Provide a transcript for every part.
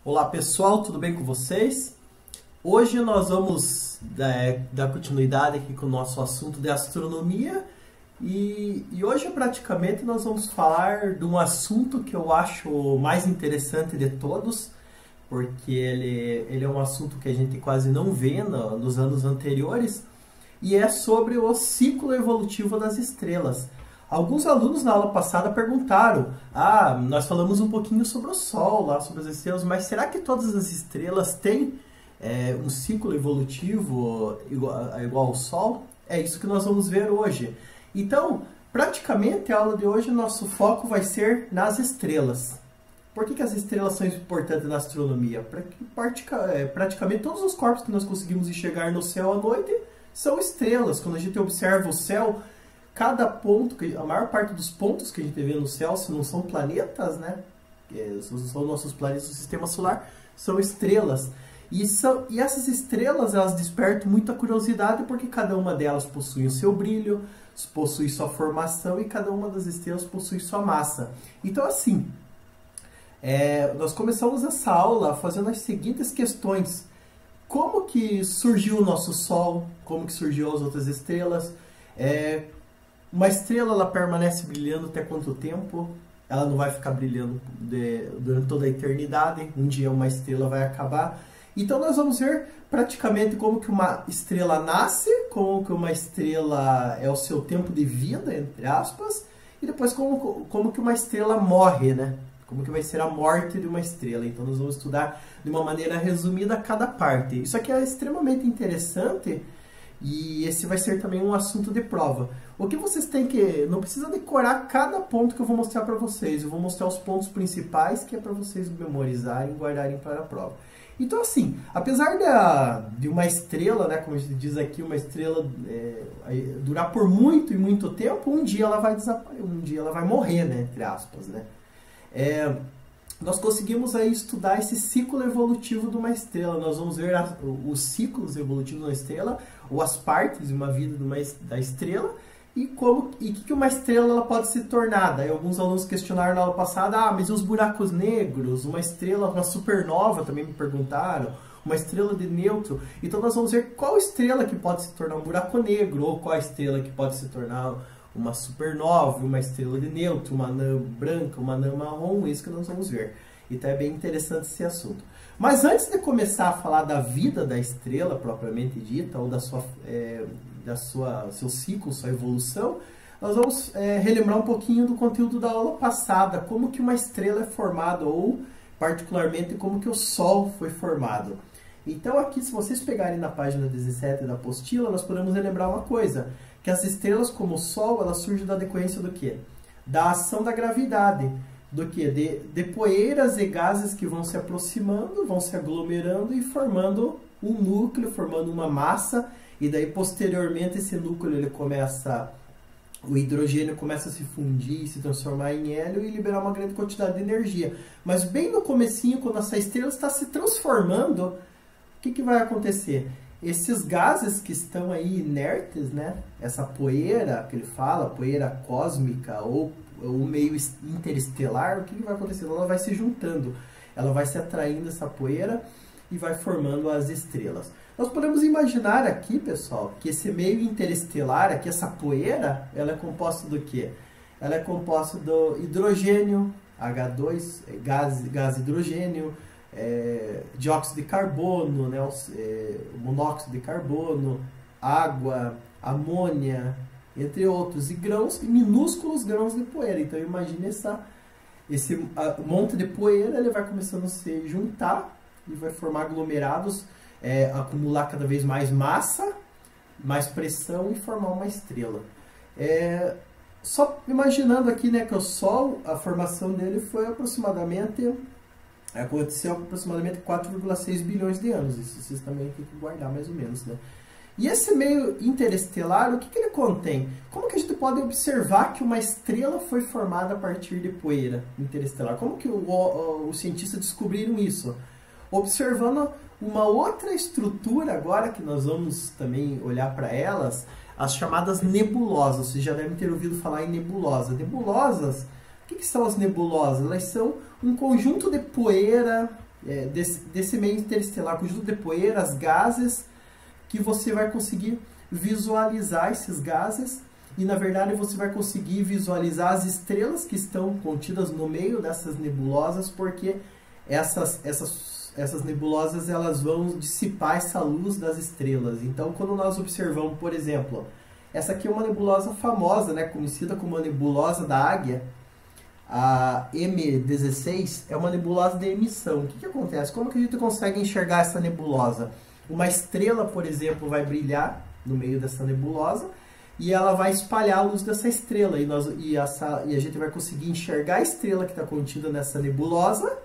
Olá pessoal, tudo bem com vocês? Hoje nós vamos dar continuidade aqui com o nosso assunto de astronomia e hoje praticamente nós vamos falar de um assunto que eu acho mais interessante de todos, porque ele é um assunto que a gente quase não vê nos anos anteriores, e é sobre o ciclo evolutivo das estrelas. Alguns alunos na aula passada perguntaram: nós falamos um pouquinho sobre o Sol, lá sobre as estrelas, mas será que todas as estrelas têm um ciclo evolutivo igual ao Sol? É isso que nós vamos ver hoje. Então, praticamente a aula de hoje, nosso foco vai ser nas estrelas. Por que as estrelas são importantes na astronomia? Praticamente todos os corpos que nós conseguimos enxergar no céu à noite são estrelas. Quando a gente observa o céu, cada ponto, a maior parte dos pontos que a gente vê no céu, se não são planetas, né? São nossos planetas do sistema solar, são estrelas. E essas estrelas, elas despertam muita curiosidade porque cada uma delas possui o seu brilho, possui sua formação e cada uma das estrelas possui sua massa. Então, assim, nós começamos essa aula fazendo as seguintes questões. Como que surgiu o nosso Sol? Como que surgiu as outras estrelas? Uma estrela, ela permanece brilhando até quanto tempo? Ela não vai ficar brilhando durante toda a eternidade. Um dia uma estrela vai acabar. Então nós vamos ver praticamente como que uma estrela nasce, como que uma estrela é o seu tempo de vida, entre aspas, e depois como que uma estrela morre, né? Como que vai ser a morte de uma estrela. Então nós vamos estudar de uma maneira resumida cada parte. Isso aqui é extremamente interessante. E esse vai ser também um assunto de prova. O que vocês têm que... Não precisa decorar cada ponto que eu vou mostrar para vocês. Eu vou mostrar os pontos principais, que é para vocês memorizarem e guardarem para a prova. Então, assim, apesar de uma estrela, né, como a gente diz aqui, uma estrela durar por muito e muito tempo, um dia ela vai desaparecer, um dia ela vai morrer, né, entre aspas, né? Nós conseguimos aí estudar esse ciclo evolutivo de uma estrela. Nós vamos ver os ciclos evolutivos da estrela, ou as partes de uma vida da estrela, e o que uma estrela ela pode se tornar. Daí alguns alunos questionaram na aula passada: mas e os buracos negros? Uma estrela, uma supernova, também me perguntaram, uma estrela de nêutron. Então nós vamos ver qual estrela que pode se tornar um buraco negro, ou qual estrela que pode se tornar uma supernova, uma estrela de nêutron, uma anã branca, uma anã marrom, isso que nós vamos ver. Então é bem interessante esse assunto. Mas antes de começar a falar da vida da estrela propriamente dita, ou seu ciclo, sua evolução, nós vamos relembrar um pouquinho do conteúdo da aula passada, como que uma estrela é formada, ou particularmente como que o Sol foi formado. Então aqui, se vocês pegarem na página 17 da apostila, nós podemos relembrar uma coisa, que as estrelas como o Sol, elas surgem da decorrência do quê? Da ação da gravidade. Do quê? De poeiras e gases que vão se aproximando, vão se aglomerando e formando um núcleo, formando uma massa, e daí posteriormente esse núcleo o hidrogênio começa a se fundir, se transformar em hélio e liberar uma grande quantidade de energia. Mas bem no comecinho, quando essa estrela está se transformando, o que vai acontecer? Esses gases que estão aí inertes, né? Essa poeira que ele fala, poeira cósmica ou meio interestelar, o que vai acontecer? Ela vai se juntando, ela vai se atraindo essa poeira e vai formando as estrelas. Nós podemos imaginar aqui, pessoal, que esse meio interestelar, aqui essa poeira, ela é composta do quê? Ela é composta do hidrogênio, H2, gás hidrogênio, dióxido de carbono, né, monóxido de carbono, água, amônia, entre outros, e minúsculos grãos de poeira. Então imagine esse monte de poeira, ele vai começando a se juntar e vai formar aglomerados, acumular cada vez mais massa, mais pressão e formar uma estrela. Só imaginando aqui, né, que o Sol, a formação dele aconteceu aproximadamente 4,6 bilhões de anos. Isso vocês também têm que guardar mais ou menos, né? E esse meio interestelar, o que ele contém? Como que a gente pode observar que uma estrela foi formada a partir de poeira interestelar? Como que os cientistas descobriram isso? Observando uma outra estrutura agora, que nós vamos também olhar para elas, as chamadas nebulosas. Vocês já devem ter ouvido falar em nebulosa. Nebulosas, o que são as nebulosas? Elas são um conjunto de poeira desse meio interestelar, conjunto de poeiras, gases, que você vai conseguir visualizar esses gases e, na verdade, você vai conseguir visualizar as estrelas que estão contidas no meio dessas nebulosas, porque essas nebulosas elas vão dissipar essa luz das estrelas. Então, quando nós observamos, por exemplo, essa aqui é uma nebulosa famosa, né, conhecida como a nebulosa da Águia, a M16, é uma nebulosa de emissão. O que acontece? Como que a gente consegue enxergar essa nebulosa? Uma estrela, por exemplo, vai brilhar no meio dessa nebulosa e ela vai espalhar a luz dessa estrela. E a gente vai conseguir enxergar a estrela que está contida nessa nebulosa,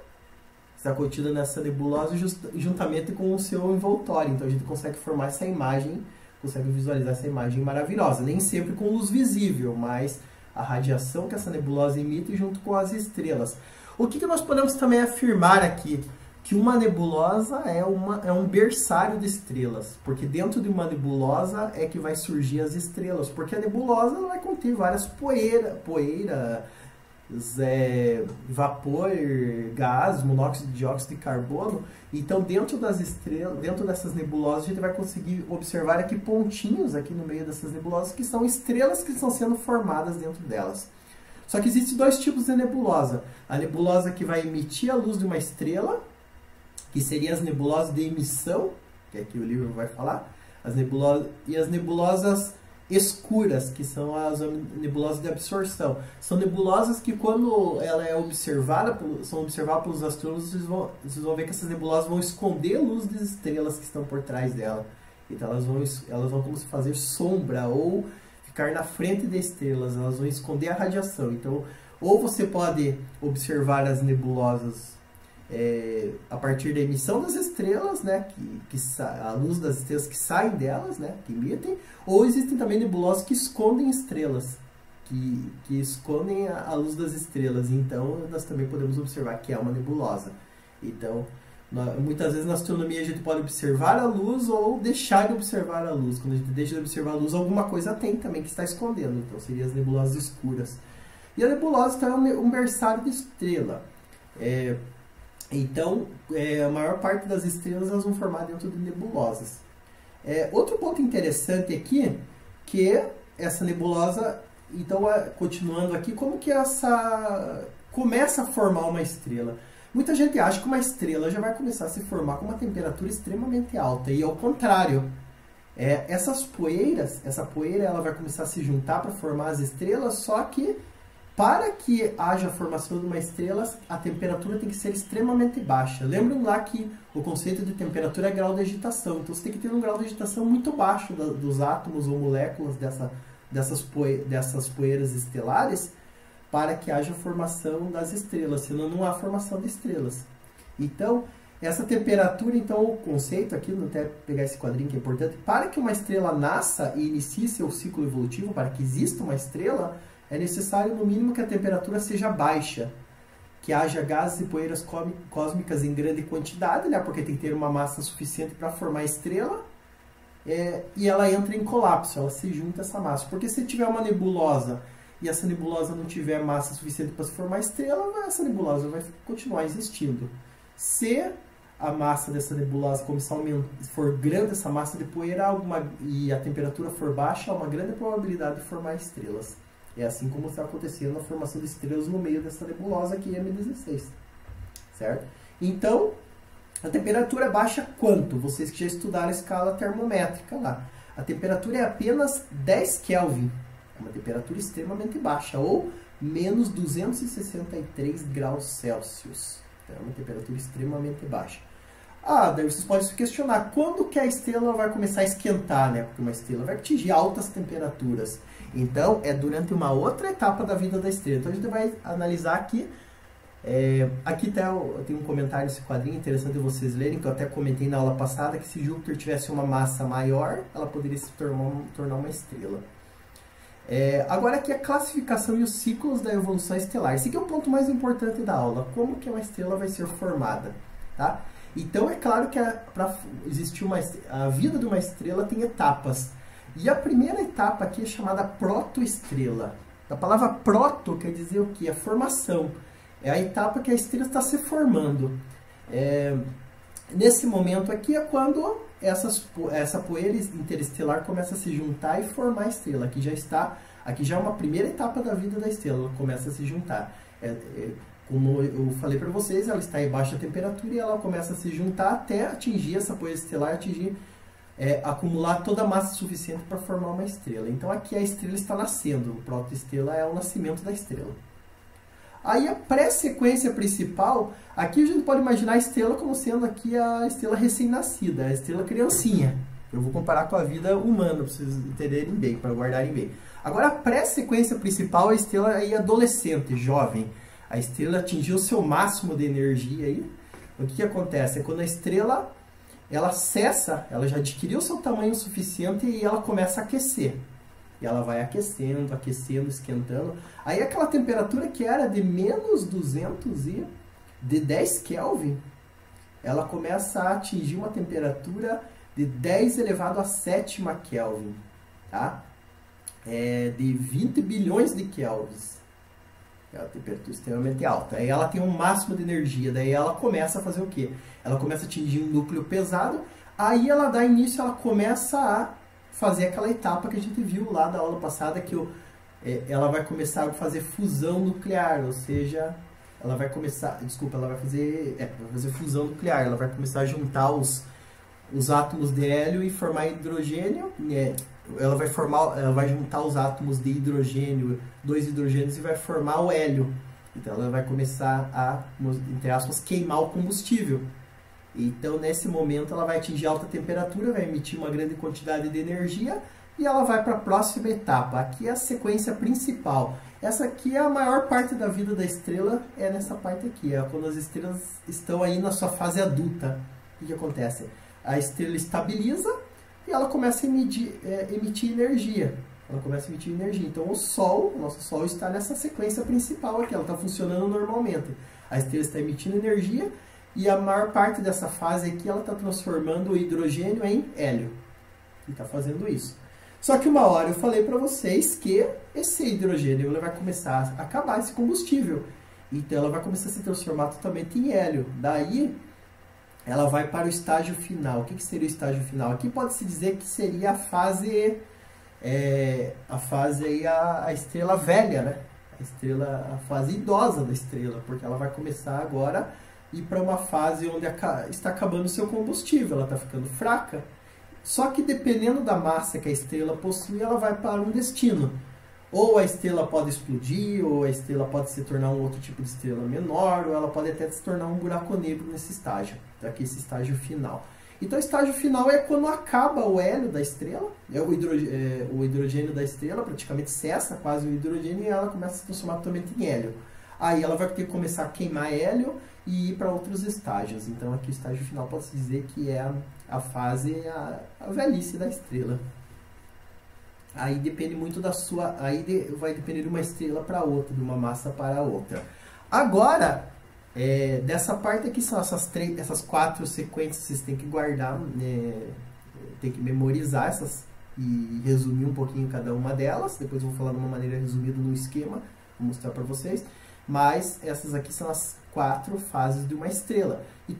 juntamente com o seu envoltório. Então a gente consegue formar essa imagem, consegue visualizar essa imagem maravilhosa. Nem sempre com luz visível, mas a radiação que essa nebulosa emite junto com as estrelas. O que nós podemos também afirmar aqui? Que uma nebulosa é um berçário de estrelas, porque dentro de uma nebulosa é que vai surgir as estrelas, porque a nebulosa vai conter várias poeiras, vapor, gás, monóxido de dióxido de carbono. Então, dentro das estrelas, dentro dessas nebulosas, a gente vai conseguir observar aqui pontinhos aqui no meio dessas nebulosas, que são estrelas que estão sendo formadas dentro delas. Só que existem dois tipos de nebulosa. A nebulosa que vai emitir a luz de uma estrela, que seriam as nebulosas de emissão, que aqui o livro vai falar, e as nebulosas escuras, que são as nebulosas de absorção. São nebulosas que, quando ela é observada, são observadas pelos astrônomos, vocês vão ver que essas nebulosas vão esconder a luz das estrelas que estão por trás dela. Então elas vão como se fazer sombra ou ficar na frente das estrelas, elas vão esconder a radiação. Então, ou você pode observar as nebulosas a partir da emissão das estrelas, né, a luz das estrelas que saem delas, né, que emitem, ou existem também nebulosas que escondem estrelas, que escondem a luz das estrelas. Então, nós também podemos observar que é uma nebulosa. Então, muitas vezes na astronomia a gente pode observar a luz ou deixar de observar a luz. Quando a gente deixa de observar a luz, alguma coisa tem também que está escondendo. Então, seriam as nebulosas escuras. E a nebulosa então, é um berçário de estrela. Então, a maior parte das estrelas elas vão formar dentro de nebulosas. Outro ponto interessante aqui, que essa nebulosa, então, continuando aqui, como que começa a formar uma estrela? Muita gente acha que uma estrela já vai começar a se formar com uma temperatura extremamente alta, e ao contrário. Essa poeira ela vai começar a se juntar para formar as estrelas, só que para que haja a formação de uma estrela, a temperatura tem que ser extremamente baixa. Lembram lá que o conceito de temperatura é grau de agitação. Então você tem que ter um grau de agitação muito baixo dos átomos ou moléculas dessas poeiras estelares para que haja a formação das estrelas, senão não há formação de estrelas. Então, essa temperatura, então o conceito aqui, vou até pegar esse quadrinho que é importante, para que uma estrela nasça e inicie seu ciclo evolutivo, para que exista uma estrela, é necessário, no mínimo, que a temperatura seja baixa, que haja gases e poeiras cósmicas em grande quantidade, né? Porque tem que ter uma massa suficiente para formar a estrela, e ela entra em colapso, ela se junta a essa massa. Porque se tiver uma nebulosa e essa nebulosa não tiver massa suficiente para se formar a estrela, essa nebulosa vai continuar existindo. Se a massa dessa nebulosa começar a aumentar, for grande essa massa de poeira e a temperatura for baixa, há uma grande probabilidade de formar estrelas. É assim como está acontecendo a formação de estrelas no meio dessa nebulosa aqui, M16. Certo? Então, a temperatura é baixa quanto? Vocês que já estudaram a escala termométrica lá. A temperatura é apenas 10 Kelvin. É uma temperatura extremamente baixa, ou menos 263 graus Celsius. É uma temperatura extremamente baixa. Daí vocês podem se questionar, quando que a estrela vai começar a esquentar, né? Porque uma estrela vai atingir altas temperaturas. Então, é durante uma outra etapa da vida da estrela. Então, a gente vai analisar aqui. Aqui tem um comentário nesse quadrinho interessante de vocês lerem, que eu até comentei na aula passada, que se Júpiter tivesse uma massa maior, ela poderia se tornar uma estrela. Agora aqui a classificação e os ciclos da evolução estelar. Esse aqui é o ponto mais importante da aula. Como que uma estrela vai ser formada? Tá? Então, é claro que para existir a vida de uma estrela tem etapas. E a primeira etapa aqui é chamada protoestrela. A palavra proto quer dizer o quê? A formação. É a etapa que a estrela está se formando. Nesse momento aqui é quando essa poeira interestelar começa a se juntar e formar a estrela. Aqui já é uma primeira etapa da vida da estrela, ela começa a se juntar. Como eu falei para vocês, ela está em baixa temperatura e ela começa a se juntar até atingir essa poeira estelar, acumular toda a massa suficiente para formar uma estrela. Então aqui a estrela está nascendo, o protoestrela é o nascimento da estrela. Aí a pré-sequência principal, aqui a gente pode imaginar a estrela como sendo aqui a estrela recém-nascida, a estrela criancinha. Eu vou comparar com a vida humana, para vocês entenderem bem, para guardarem bem. Agora a pré-sequência principal, a estrela aí adolescente, jovem. A estrela atingiu o seu máximo de energia aí. O que acontece? É quando a estrela ela cessa, ela já adquiriu o seu tamanho suficiente e ela começa a aquecer. E ela vai aquecendo, aquecendo, esquentando. Aí aquela temperatura que era de menos 200 e de 10 Kelvin, ela começa a atingir uma temperatura de 10 elevado a 7ª Kelvin, tá? De 20 bilhões de kelvins. É uma temperatura extremamente alta. Aí ela tem um máximo de energia, daí ela começa a fazer o quê? Ela começa a atingir um núcleo pesado, aí ela dá início, ela começa a fazer aquela etapa que a gente viu lá da aula passada, que ela vai começar a fazer fusão nuclear, ou seja, ela vai começar, ela vai fazer fusão nuclear, ela vai começar a juntar os átomos de hélio e formar hidrogênio, ela vai juntar os átomos de hidrogênio, 2 hidrogênios, e vai formar o hélio. Então ela vai começar a, entre aspas, queimar o combustível. Então nesse momento ela vai atingir alta temperatura, vai emitir uma grande quantidade de energia e ela vai para a próxima etapa. Aqui é a sequência principal. Essa aqui é a maior parte da vida da estrela, é nessa parte aqui, quando as estrelas estão aí na sua fase adulta. O que acontece? A estrela estabiliza e ela começa a emitir energia. Então o nosso Sol está nessa sequência principal aqui, ela está funcionando normalmente. A estrela está emitindo energia e a maior parte dessa fase aqui ela está transformando o hidrogênio em hélio. E está fazendo isso. Só que uma hora eu falei para vocês que esse hidrogênio ele vai começar a acabar esse combustível. Então ela vai começar a se transformar totalmente em hélio. Daí ela vai para o estágio final. O que seria o estágio final? Aqui pode-se dizer que seria a fase aí, a estrela velha, né? A fase idosa da estrela, porque ela vai começar agora a ir para uma fase onde está acabando o seu combustível, ela está ficando fraca. Só que dependendo da massa que a estrela possui, ela vai para um destino. Ou a estrela pode explodir, ou a estrela pode se tornar um outro tipo de estrela menor, ou ela pode até se tornar um buraco negro nesse estágio, aqui esse estágio final. Então o estágio final é quando acaba o hélio da estrela, o hidrogênio da estrela praticamente cessa quase o hidrogênio e ela começa a se transformar totalmente em hélio. Aí ela vai ter que começar a queimar hélio e ir para outros estágios. Então aqui o estágio final pode-se dizer que é a fase, a velhice da estrela. Aí depende muito vai depender de uma estrela para outra, de uma massa para outra. Agora, dessa parte aqui são essas 4 sequências, vocês têm que guardar, tem que memorizar essas e resumir um pouquinho cada uma delas. Depois eu vou falar de uma maneira resumida no esquema, vou mostrar para vocês. Mas essas aqui são as 4 fases de uma estrela. E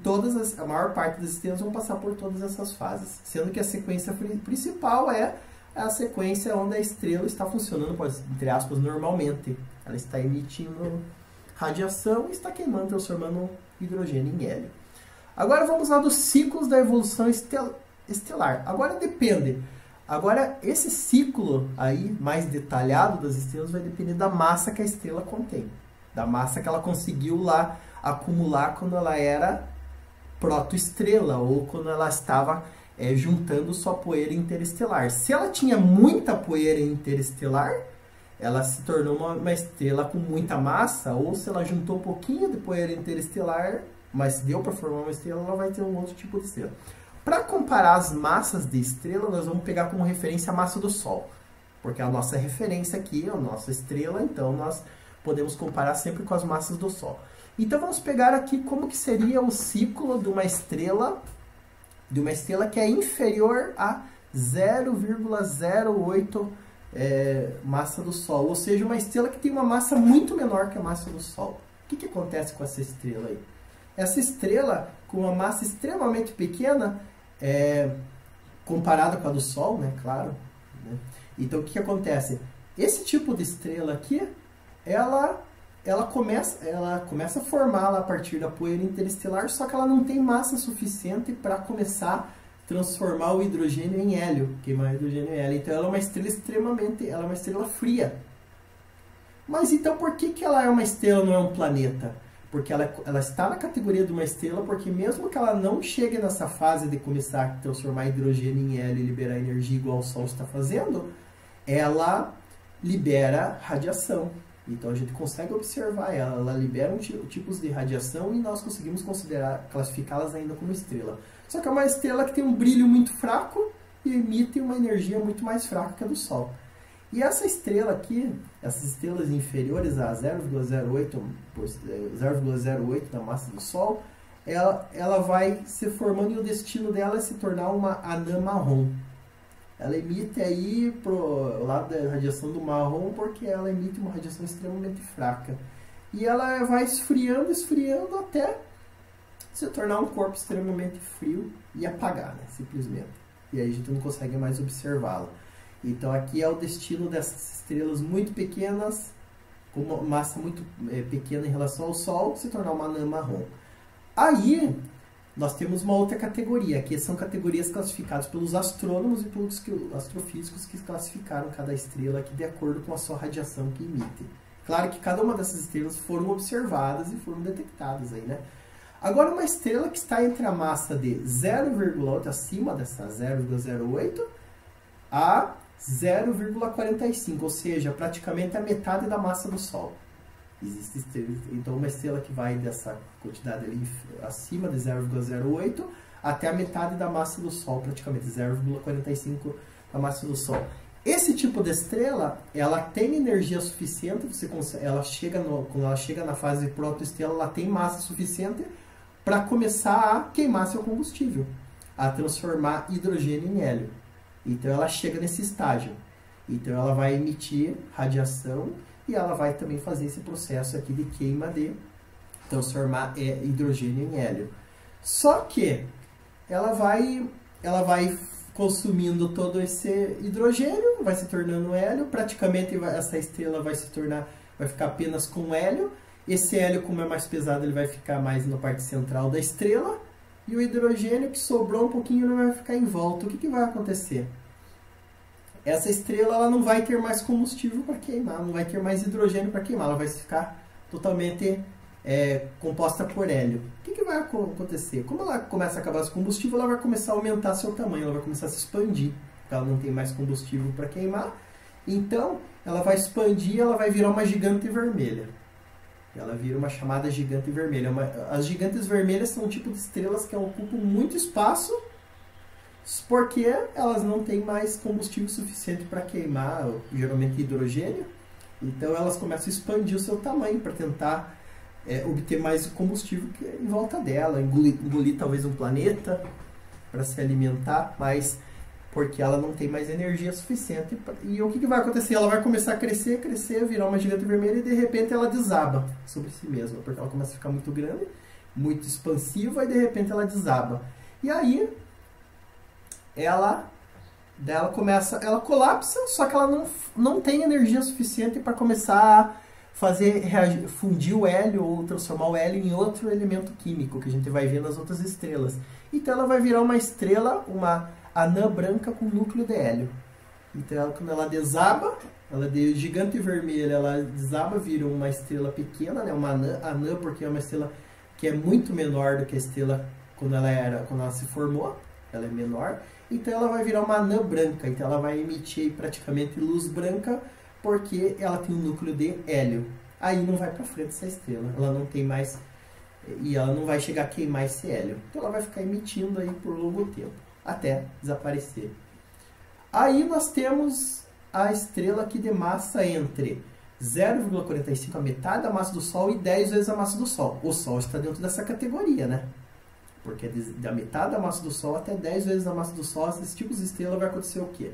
a maior parte das estrelas vão passar por todas essas fases. Sendo que a sequência principal é a sequência onde a estrela está funcionando, entre aspas, normalmente. Ela está emitindo radiação e está queimando, transformando hidrogênio em hélio. Agora vamos lá dos ciclos da evolução estelar. Agora depende. Agora esse ciclo aí, mais detalhado das estrelas, vai depender da massa que a estrela contém. Da massa que ela conseguiu lá acumular quando ela era protoestrela ou quando ela estava juntando sua poeira interestelar. Se ela tinha muita poeira interestelar, ela se tornou uma estrela com muita massa, ou se ela juntou um pouquinho de poeira interestelar, mas deu para formar uma estrela, ela vai ter um outro tipo de estrela. Para comparar as massas de estrela, nós vamos pegar como referência a massa do Sol, porque a nossa referência aqui é a nossa estrela, então nós podemos comparar sempre com as massas do Sol. Então vamos pegar aqui como que seria o ciclo de uma estrela que é inferior a 0,08 massa do Sol, ou seja, uma estrela que tem uma massa muito menor que a massa do Sol. O que acontece com essa estrela aí? essa estrela, com uma massa extremamente pequena, comparada com a do Sol, né, claro. Né? Então, o que acontece? Esse tipo de estrela aqui, ela começa a formar lá a partir da poeira interestelar, só que ela não tem massa suficiente para começar a transformar o hidrogênio em hélio, queimar o hidrogênio em hélio. Então, ela é uma estrela ela é uma estrela fria. Mas então, por que ela é uma estrela, não é um planeta? Porque ela está na categoria de uma estrela, porque mesmo que ela não chegue nessa fase de começar a transformar hidrogênio em hélio e liberar energia igual o Sol está fazendo, ela libera radiação. Então a gente consegue observar ela libera tipos de radiação e nós conseguimos classificá-las ainda como estrela. Só que é uma estrela que tem um brilho muito fraco e emite uma energia muito mais fraca que a do Sol. E essa estrela aqui, essas estrelas inferiores a 0,08 da massa do Sol, ela vai se formando e o destino dela é se tornar uma anã marrom. Ela emite aí pro lado da radiação do marrom porque ela emite uma radiação extremamente fraca. E ela vai esfriando até se tornar um corpo extremamente frio e apagar, né, simplesmente. E aí a gente não consegue mais observá-la. Então aqui é o destino dessas estrelas muito pequenas, com uma massa muito pequena em relação ao Sol, se tornar uma anã marrom. Aí nós temos uma outra categoria, que são categorias classificadas pelos astrônomos e pelos astrofísicos que classificaram cada estrela aqui de acordo com a sua radiação que emite. Claro que cada uma dessas estrelas foram observadas e foram detectadas aí, né? Agora uma estrela que está entre a massa de 0,8, acima dessa 0,08, a 0,45, ou seja, praticamente a metade da massa do Sol. Existe estrela, então uma estrela que vai dessa quantidade ali acima de 0,08 até a metade da massa do Sol, praticamente 0,45 da massa do Sol. Esse tipo de estrela, ela tem energia suficiente, quando ela chega na fase de protoestrela, ela tem massa suficiente para começar a queimar seu combustível, a transformar hidrogênio em hélio. Então ela chega nesse estágio. Então ela vai emitir radiação e ela vai também fazer esse processo aqui de queima de transformar hidrogênio em hélio. Só que ela vai consumindo todo esse hidrogênio, vai se tornando hélio, praticamente essa estrela vai ficar apenas com hélio. Esse hélio, como é mais pesado, ele vai ficar mais na parte central da estrela. E o hidrogênio que sobrou um pouquinho não vai ficar em volta. O que vai acontecer? Essa estrela ela não vai ter mais combustível para queimar, não vai ter mais hidrogênio para queimar, ela vai ficar totalmente composta por hélio. O que vai acontecer? Como ela começa a acabar esse combustível, ela vai começar a aumentar seu tamanho, ela vai começar a se expandir, porque ela não tem mais combustível para queimar. Então, ela vai expandir, ela vai virar uma gigante vermelha. Ela vira uma chamada gigante vermelha. As gigantes vermelhas são um tipo de estrelas que ocupam muito espaço, porque elas não têm mais combustível suficiente para queimar, geralmente hidrogênio. Então elas começam a expandir o seu tamanho para tentar obter mais combustível em volta dela, engolir talvez um planeta para se alimentar, mas porque ela não tem mais energia suficiente. E o que vai acontecer? Ela vai começar a crescer, virar uma gigante vermelha e de repente ela desaba sobre si mesma, porque ela começa a ficar muito grande, muito expansiva e de repente ela desaba. E aí ela colapsa, só que ela não tem energia suficiente para começar a fundir o hélio ou transformar o hélio em outro elemento químico que a gente vai ver nas outras estrelas. Então ela vai virar uma estrela, uma anã branca com núcleo de hélio. Então quando ela desaba, ela de gigante vermelha, ela desaba, vira uma estrela pequena, né? Uma anã porque é uma estrela que é muito menor do que a estrela quando ela se formou, ela é menor. Então ela vai virar uma anã branca, então ela vai emitir praticamente luz branca porque ela tem um núcleo de hélio. Aí não vai para frente essa estrela, ela não tem mais, e ela não vai chegar a queimar esse hélio. Então ela vai ficar emitindo aí por longo tempo, até desaparecer. Aí nós temos a estrela que de massa entre 0,45, a metade da massa do Sol, e 10 vezes a massa do Sol. O Sol está dentro dessa categoria, né? Porque da metade da massa do Sol até 10 vezes a massa do Sol, esses tipos de estrela vai acontecer o quê?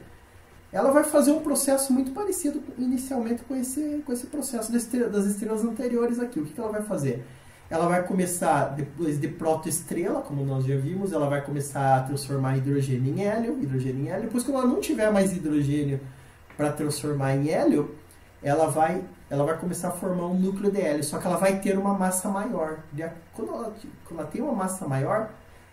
Ela vai fazer um processo muito parecido inicialmente com esse processo das estrelas anteriores aqui. O que ela vai fazer? ela vai começar, depois de protoestrela, como nós já vimos, ela vai começar a transformar hidrogênio em hélio. Depois, quando ela não tiver mais hidrogênio para transformar em hélio, ela vai começar a formar um núcleo de hélio, só que ela vai ter uma massa maior. Quando ela tem uma massa maior,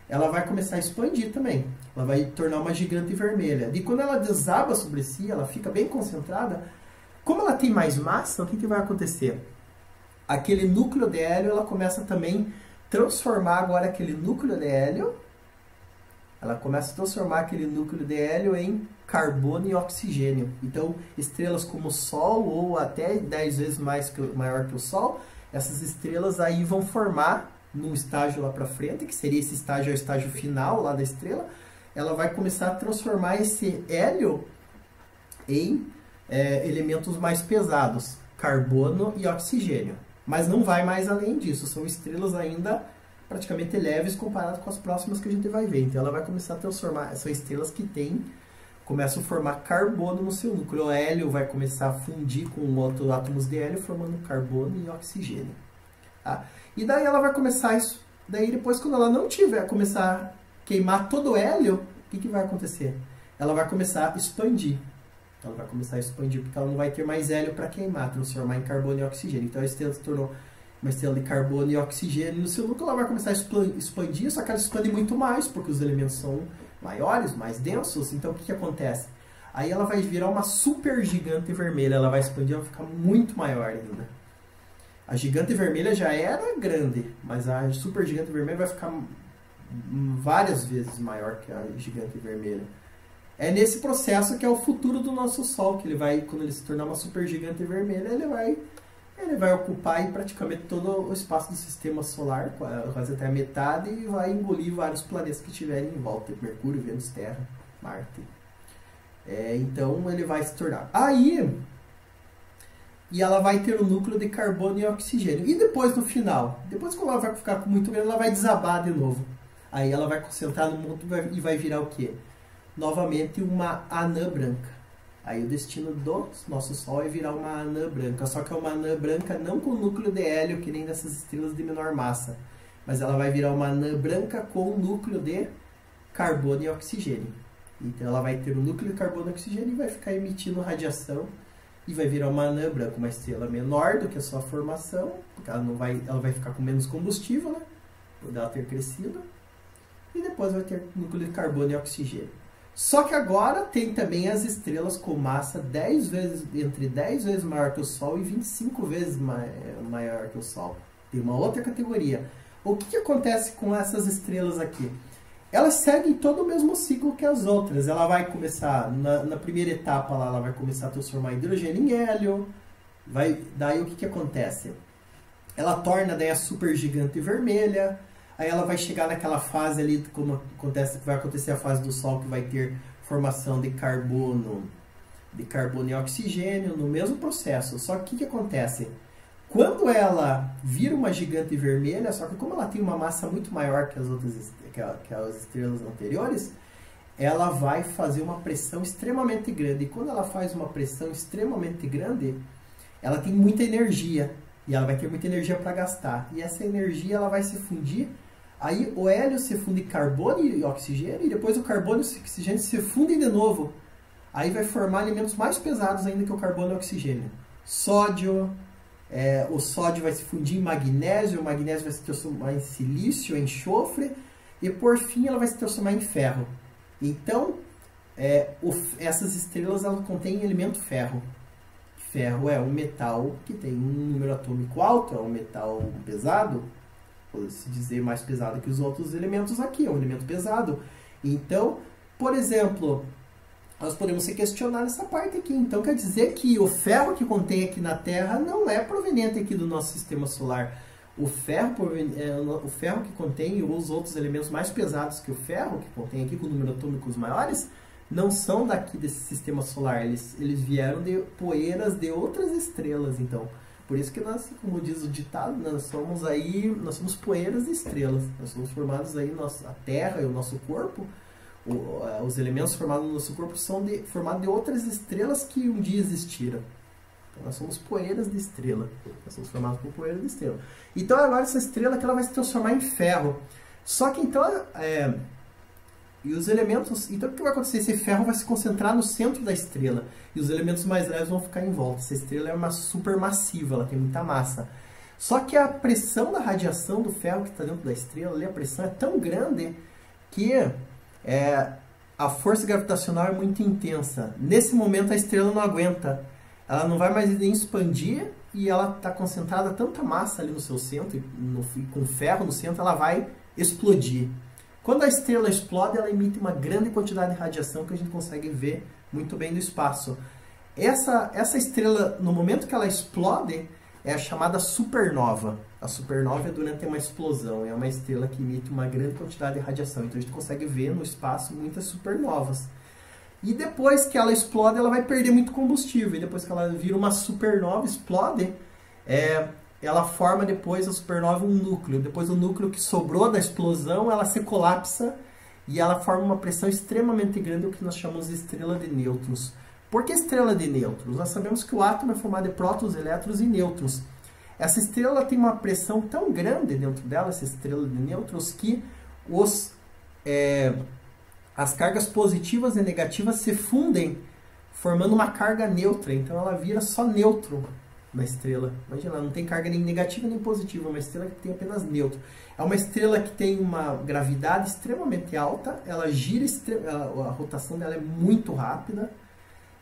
ela vai começar a expandir também. Ela vai tornar uma gigante vermelha. E quando ela desaba sobre si, ela fica bem concentrada, como ela tem mais massa, o que vai acontecer? Aquele núcleo de hélio, ela começa também a transformar agora aquele núcleo de hélio, ela começa a transformar aquele núcleo de hélio em carbono e oxigênio. Então, estrelas como o Sol, ou até 10 vezes maior que o Sol, essas estrelas aí vão formar, num estágio lá para frente, que seria esse estágio, é o estágio final lá da estrela, ela vai começar a transformar esse hélio em elementos mais pesados, carbono e oxigênio. Mas não vai mais além disso, são estrelas ainda praticamente leves comparadas com as próximas que a gente vai ver. Então ela vai começar a transformar, são estrelas que começam a formar carbono no seu núcleo. O hélio vai começar a fundir com outros átomos de hélio, formando carbono e oxigênio. Tá? E daí ela vai começar isso. Daí depois, quando ela não tiver, começar a queimar todo o hélio, o que vai acontecer? Ela vai começar a expandir. Ela vai começar a expandir porque ela não vai ter mais hélio para queimar, transformar em carbono e oxigênio. Então a estrela se tornou uma estrela de carbono e oxigênio no seu núcleo, ela vai começar a expandir, só que ela expande muito mais, porque os elementos são maiores, mais densos. Então o que acontece? Aí ela vai virar uma super gigante vermelha, ela vai expandir, ela vai ficar muito maior ainda. A gigante vermelha já era grande, mas a super gigante vermelha vai ficar várias vezes maior que a gigante vermelha. É nesse processo que é o futuro do nosso Sol, que ele vai, quando ele se tornar uma supergigante vermelha, ele vai ocupar aí praticamente todo o espaço do sistema solar, quase até a metade, e vai engolir vários planetas que tiverem em volta, Mercúrio, Vênus, Terra, Marte. Então ele vai se tornar. E ela vai ter o núcleo de carbono e oxigênio. E depois, no final, depois que ela vai ficar muito grande, ela vai desabar de novo. Aí ela vai concentrar no mundo e vai virar o quê? Novamente uma anã branca. Aí o destino do nosso Sol é virar uma anã branca. Só que é uma anã branca não com núcleo de hélio, que nem dessas estrelas de menor massa. Mas ela vai virar uma anã branca com núcleo de carbono e oxigênio. Então ela vai ter o núcleo de carbono e oxigênio e vai ficar emitindo radiação. E vai virar uma anã branca, uma estrela menor do que a sua formação. Porque ela vai ficar com menos combustível, né? Por ela ter crescido. E depois vai ter núcleo de carbono e oxigênio. Só que agora tem também as estrelas com massa entre 10 vezes maior que o Sol e 25 vezes maior que o Sol. Tem uma outra categoria. O que acontece com essas estrelas aqui? Elas seguem todo o mesmo ciclo que as outras. Ela vai começar, na primeira etapa lá, ela vai começar a transformar hidrogênio em hélio. Daí o que acontece? Ela torna daí a supergigante vermelha. Aí ela vai chegar naquela fase ali, como vai acontecer a fase do Sol, que vai ter formação de carbono e oxigênio, no mesmo processo. Só que o que acontece? Quando ela vira uma gigante vermelha, só que como ela tem uma massa muito maior que as estrelas anteriores, ela vai fazer uma pressão extremamente grande. E quando ela faz uma pressão extremamente grande, ela tem muita energia. E ela vai ter muita energia para gastar. E essa energia ela vai se fundir. Aí o hélio se funde em carbono e oxigênio, e depois o carbono e o oxigênio se fundem de novo. Aí vai formar elementos mais pesados ainda que o carbono e o oxigênio. Sódio, o sódio vai se fundir em magnésio, o magnésio vai se transformar em silício, em enxofre, e por fim ela vai se transformar em ferro. Então, essas estrelas elas contêm elemento ferro. Ferro é um metal que tem um número atômico alto, é um metal pesado, se dizer mais pesado que os outros elementos aqui, é um elemento pesado. Então, por exemplo, nós podemos se questionar nessa parte aqui. Então, quer dizer que o ferro que contém aqui na Terra não é proveniente aqui do nosso sistema solar. O ferro que contém os outros elementos mais pesados que o ferro, que contém aqui com número atômicos maiores, não são daqui desse sistema solar. Eles vieram de poeiras de outras estrelas, então. Por isso que nós, como diz o ditado, nós somos poeiras de estrelas. Nós somos formados aí, a Terra e o nosso corpo, os elementos formados no nosso corpo são formados de outras estrelas que um dia existiram. Então, nós somos poeiras de estrela. Nós somos formados por poeira de estrela. Então agora essa estrela que ela vai se transformar em ferro. Só que então... E os elementos... Então o que vai acontecer? Esse ferro vai se concentrar no centro da estrela. E os elementos mais leves vão ficar em volta. Essa estrela é uma supermassiva, ela tem muita massa. Só que a pressão da radiação do ferro que está dentro da estrela, ali, a pressão é tão grande que a força gravitacional é muito intensa. Nesse momento a estrela não aguenta. Ela não vai mais nem expandir e ela está concentrada tanta massa ali no seu centro, com ferro no centro, ela vai explodir. Quando a estrela explode, ela emite uma grande quantidade de radiação que a gente consegue ver muito bem no espaço. Essa estrela, no momento que ela explode, é a chamada supernova. A supernova é durante uma explosão, é uma estrela que emite uma grande quantidade de radiação. Então a gente consegue ver no espaço muitas supernovas. E depois que ela explode, ela vai perder muito combustível. E depois que ela vira uma supernova, explode, ela forma depois a supernova um núcleo. Depois o núcleo que sobrou da explosão, ela se colapsa e ela forma uma pressão extremamente grande, o que nós chamamos de estrela de nêutrons. Por que estrela de nêutrons? Nós sabemos que o átomo é formado de prótons, elétrons e nêutrons. Essa estrela tem uma pressão tão grande dentro dela, essa estrela de nêutrons, que as cargas positivas e negativas se fundem, formando uma carga neutra. Então ela vira só nêutron na estrela. Imagina, ela não tem carga nem negativa nem positiva, é uma estrela que tem apenas nêutron. É uma estrela que tem uma gravidade extremamente alta, ela gira, a rotação dela é muito rápida,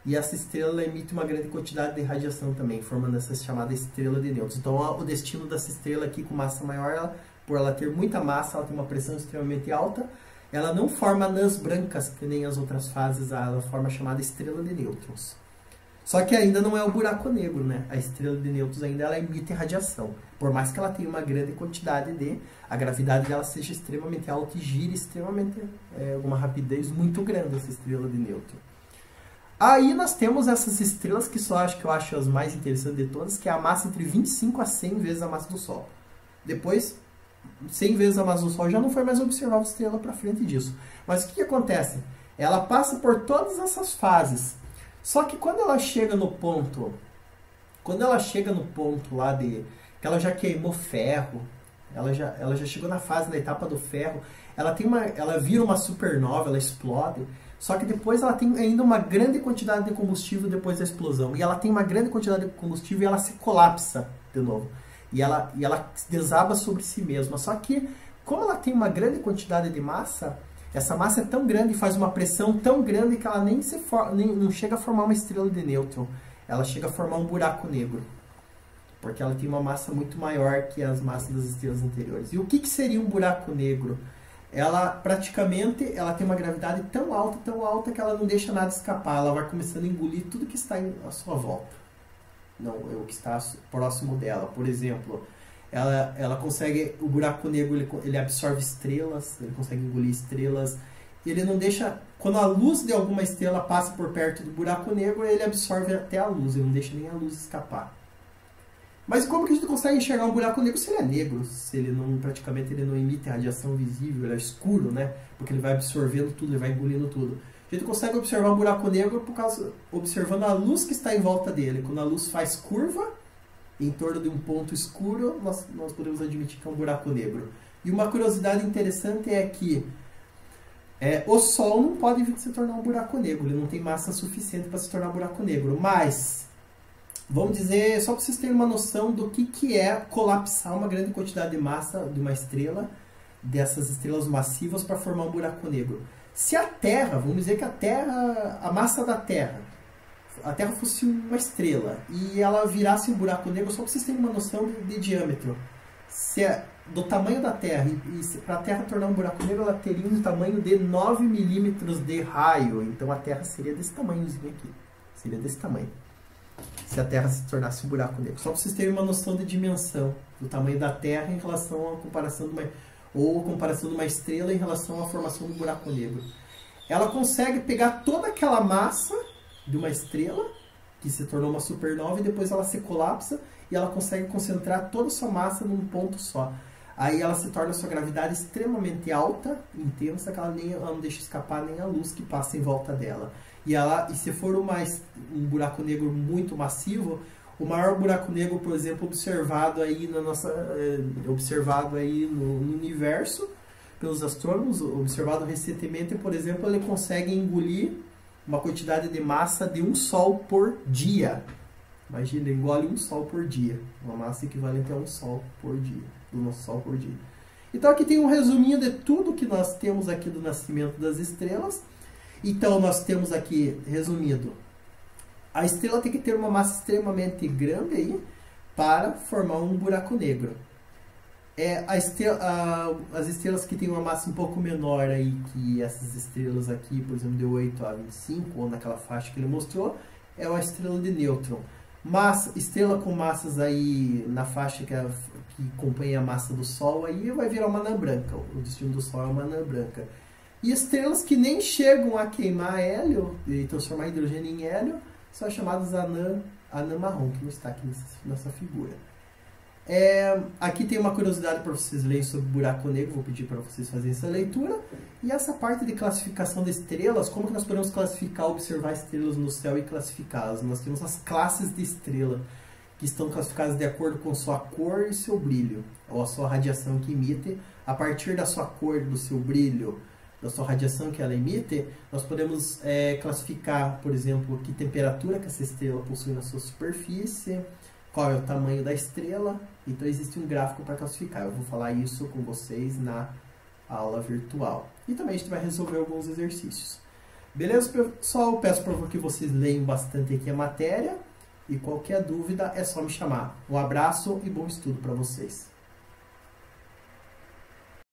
e essa estrela emite uma grande quantidade de radiação também, formando essa chamada estrela de nêutrons. Então o destino dessa estrela aqui com massa maior, por ela ter muita massa, ela tem uma pressão extremamente alta, ela não forma anãs brancas, que nem as outras fases, ela forma a chamada estrela de nêutrons. Só que ainda não é o buraco negro, né? A estrela de nêutrons ainda ela emite radiação. Por mais que ela tenha uma grande quantidade a gravidade dela seja extremamente alta e gire extremamente, uma rapidez muito grande essa estrela de nêutron. Aí nós temos essas estrelas que eu acho as mais interessantes de todas, que é a massa entre 25 a 100 vezes a massa do Sol. Depois, 100 vezes a massa do Sol já não foi mais observável estrela para frente disso. Mas o que acontece? Ela passa por todas essas fases. Só que quando ela chega no ponto, lá que ela já queimou ferro, ela já chegou na fase, na etapa do ferro, ela vira uma supernova, ela explode. Só que depois ela tem ainda uma grande quantidade de combustível depois da explosão. E ela tem uma grande quantidade de combustível e ela se colapsa de novo. E ela desaba sobre si mesma. Só que, como ela tem uma grande quantidade de massa, essa massa é tão grande e faz uma pressão tão grande que ela não chega a formar uma estrela de nêutron. Ela chega a formar um buraco negro. Porque ela tem uma massa muito maior que as massas das estrelas anteriores. E o que seria um buraco negro? Ela praticamente tem uma gravidade tão alta que ela não deixa nada escapar. Ela vai começando a engolir tudo que está à sua volta. Não, o que está próximo dela. Por exemplo, ela consegue, o buraco negro ele absorve estrelas, ele consegue engolir estrelas. Ele não deixa, quando a luz de alguma estrela passa por perto do buraco negro, ele absorve até a luz, ele não deixa nem a luz escapar. Mas como que a gente consegue enxergar um buraco negro se ele é negro? Se ele praticamente ele não emite radiação visível, ele é escuro, né? Porque ele vai absorvendo tudo, ele vai engolindo tudo. A gente consegue observar um buraco negro observando a luz que está em volta dele. Quando a luz faz curva em torno de um ponto escuro, nós podemos admitir que é um buraco negro. E uma curiosidade interessante é que o Sol não pode se tornar um buraco negro, ele não tem massa suficiente para se tornar um buraco negro, mas vamos dizer, só para vocês terem uma noção do que é colapsar uma grande quantidade de massa de uma estrela, dessas estrelas massivas, para formar um buraco negro. Se a Terra, vamos dizer que a massa da Terra, a Terra fosse uma estrela e ela virasse um buraco negro, só para vocês terem uma noção de diâmetro. Do tamanho da Terra, e para a Terra tornar um buraco negro, ela teria um tamanho de 9 milímetros de raio. Então a Terra seria desse tamanhozinho aqui. Seria desse tamanho. Se a Terra se tornasse um buraco negro. Só para vocês terem uma noção de dimensão do tamanho da Terra em relação à comparação de uma estrela em relação à formação do buraco negro. Ela consegue pegar toda aquela massa de uma estrela que se tornou uma supernova e depois ela se colapsa e ela consegue concentrar toda a sua massa num ponto só. Aí ela se torna a sua gravidade extremamente alta, intensa, que ela não deixa escapar nem a luz que passa em volta dela. E se for um buraco negro muito massivo, O maior buraco negro, por exemplo, observado aí no universo pelos astrônomos, observado recentemente, por exemplo, ele consegue engolir uma quantidade de massa de um Sol por dia. Imagina, engole um Sol por dia. Uma massa equivalente a um Sol por dia. Do nosso Sol por dia. Então aqui tem um resuminho de tudo que nós temos aqui do nascimento das estrelas. Então nós temos aqui, resumido, a estrela tem que ter uma massa extremamente grande aí para formar um buraco negro. As estrelas que têm uma massa um pouco menor aí que essas estrelas aqui, por exemplo, de 8 a 25, ou naquela faixa que ele mostrou, é uma estrela de nêutron. Mas estrela com massas aí na faixa que acompanha a massa do Sol, aí vai virar uma anã branca. O destino do Sol é uma anã branca. E estrelas que nem chegam a queimar hélio e transformar hidrogênio em hélio são chamadas anã marrom, que não está aqui nessa figura. Aqui tem uma curiosidade para vocês lerem sobre buraco negro, vou pedir para vocês fazerem essa leitura. E essa parte de classificação de estrelas, como que nós podemos classificar, observar estrelas no céu e classificá-las? Nós temos as classes de estrela, que estão classificadas de acordo com sua cor e seu brilho, ou a sua radiação que emite. A partir da sua cor, do seu brilho, da sua radiação que ela emite, nós podemos classificar, por exemplo, que temperatura que essa estrela possui na sua superfície, qual é o tamanho da estrela. Então existe um gráfico para classificar. Eu vou falar isso com vocês na aula virtual. E também a gente vai resolver alguns exercícios. Beleza, pessoal? Eu peço para que vocês leiam bastante aqui a matéria. E qualquer dúvida é só me chamar. Um abraço e bom estudo para vocês.